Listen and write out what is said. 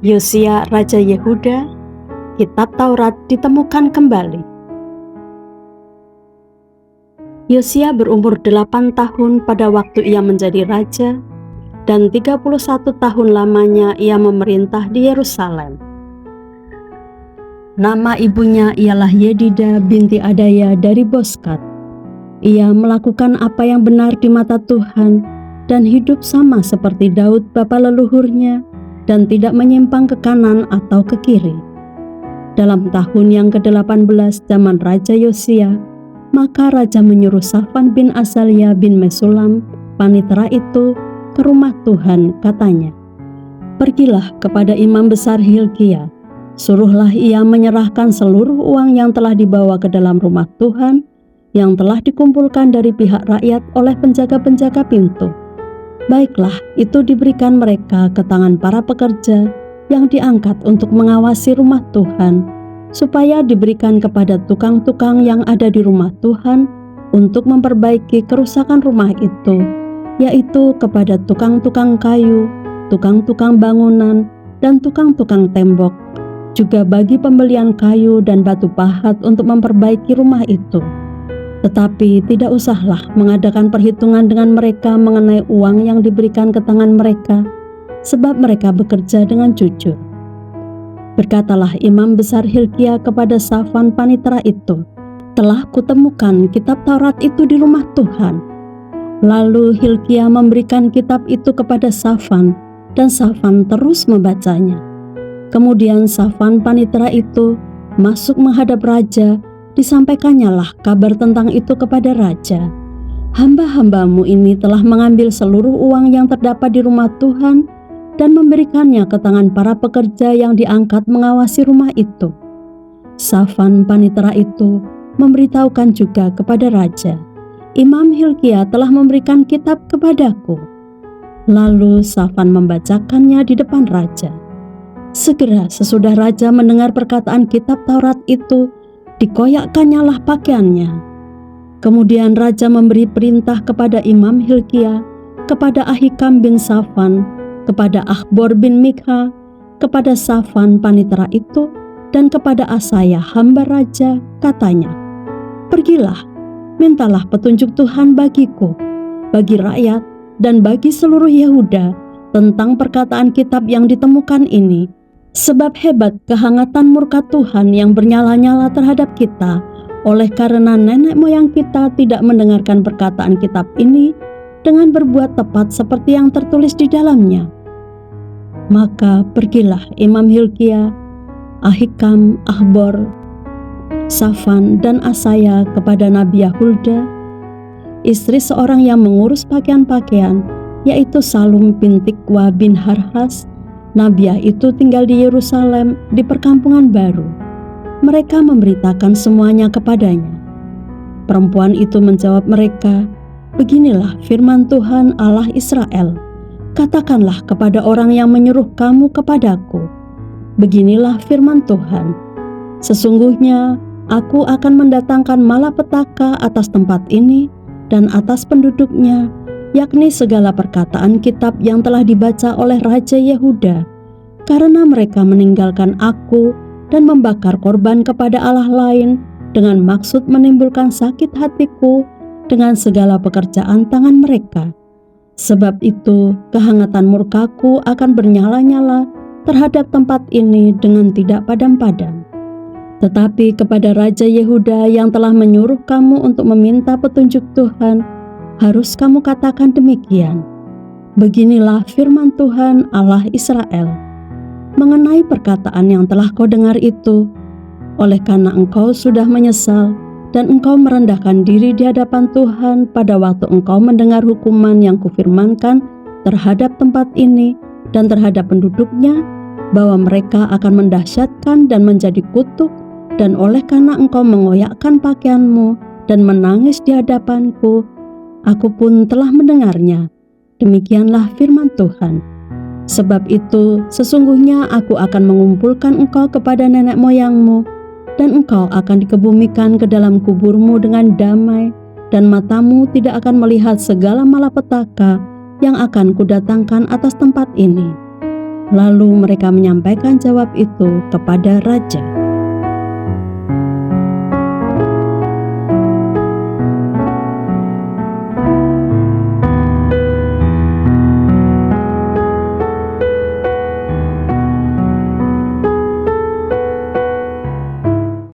Yosia Raja Yehuda, Kitab Taurat ditemukan kembali. Yosia berumur 8 tahun pada waktu ia menjadi raja, dan 31 tahun lamanya ia memerintah di Yerusalem. Nama ibunya ialah Yedida binti Adaya dari Boskat. Ia melakukan apa yang benar di mata Tuhan dan hidup sama seperti Daud bapa leluhurnya, dan tidak menyimpang ke kanan atau ke kiri. Dalam tahun yang ke-18 zaman Raja Yosia, maka Raja menyuruh Safan bin Azalia bin Mesulam, panitera itu, ke rumah Tuhan, katanya, "Pergilah kepada imam besar Hilkia, suruhlah ia menyerahkan seluruh uang yang telah dibawa ke dalam rumah Tuhan, yang telah dikumpulkan dari pihak rakyat oleh penjaga-penjaga pintu. Baiklah, itu diberikan mereka ke tangan para pekerja yang diangkat untuk mengawasi rumah Tuhan, supaya diberikan kepada tukang-tukang yang ada di rumah Tuhan untuk memperbaiki kerusakan rumah itu, yaitu kepada tukang-tukang kayu, tukang-tukang bangunan, dan tukang-tukang tembok, juga bagi pembelian kayu dan batu pahat untuk memperbaiki rumah itu. Tetapi tidak usahlah mengadakan perhitungan dengan mereka mengenai uang yang diberikan ke tangan mereka, sebab mereka bekerja dengan jujur." Berkatalah imam besar Hilkia kepada Safan panitera itu, "Telah kutemukan kitab Taurat itu di rumah Tuhan." Lalu Hilkia memberikan kitab itu kepada Safan, dan Safan terus membacanya. Kemudian Safan panitera itu masuk menghadap raja. Disampaikannya kabar tentang itu kepada raja. "Hamba-hambamu ini telah mengambil seluruh uang yang terdapat di rumah Tuhan dan memberikannya ke tangan para pekerja yang diangkat mengawasi rumah itu." Safan panitera itu memberitahukan juga kepada raja, "Imam Hilkia telah memberikan kitab kepadaku." Lalu Safan membacakannya di depan raja. Segera sesudah raja mendengar perkataan kitab Taurat itu, dikoyakkannya pakaiannya. Kemudian raja memberi perintah kepada Imam Hilkia, kepada Ahikam bin Safan, kepada Akhbor bin Mikha, kepada Safan panitera itu, dan kepada Asaya hamba raja, katanya, "Pergilah, mintalah petunjuk Tuhan bagiku, bagi rakyat, dan bagi seluruh Yehuda tentang perkataan kitab yang ditemukan ini. Sebab hebat kehangatan murka Tuhan yang bernyala-nyala terhadap kita, oleh karena nenek moyang kita tidak mendengarkan perkataan kitab ini dengan berbuat tepat seperti yang tertulis di dalamnya." Maka pergilah Imam Hilkia, Ahikam, Akhbor, Safan, dan Asaya kepada Nabi Hulda, istri seorang yang mengurus pakaian-pakaian, yaitu Salum bin Tikwa bin Harhas. Nabiah itu tinggal di Yerusalem di perkampungan baru. Mereka memberitakan semuanya kepadanya. Perempuan itu menjawab mereka, "Beginilah firman Tuhan Allah Israel. Katakanlah kepada orang yang menyuruh kamu kepadaku, beginilah firman Tuhan. Sesungguhnya aku akan mendatangkan malapetaka atas tempat ini dan atas penduduknya, yakni segala perkataan kitab yang telah dibaca oleh Raja Yehuda, karena mereka meninggalkan aku dan membakar korban kepada Allah lain dengan maksud menimbulkan sakit hatiku dengan segala pekerjaan tangan mereka. Sebab itu kehangatan murkaku akan bernyala-nyala terhadap tempat ini dengan tidak padam-padam. Tetapi kepada Raja Yehuda yang telah menyuruh kamu untuk meminta petunjuk Tuhan, harus kamu katakan demikian, beginilah firman Tuhan Allah Israel, mengenai perkataan yang telah kau dengar itu, oleh karena engkau sudah menyesal dan engkau merendahkan diri di hadapan Tuhan pada waktu engkau mendengar hukuman yang kufirmankan terhadap tempat ini dan terhadap penduduknya, bahwa mereka akan mendahsyatkan dan menjadi kutuk, dan oleh karena engkau mengoyakkan pakaianmu dan menangis di hadapanku, aku pun telah mendengarnya. Demikianlah firman Tuhan. Sebab itu sesungguhnya aku akan mengumpulkan engkau kepada nenek moyangmu, dan engkau akan dikebumikan ke dalam kuburmu dengan damai, dan matamu tidak akan melihat segala malapetaka yang akan kudatangkan atas tempat ini. Lalu mereka menyampaikan jawab itu kepada raja.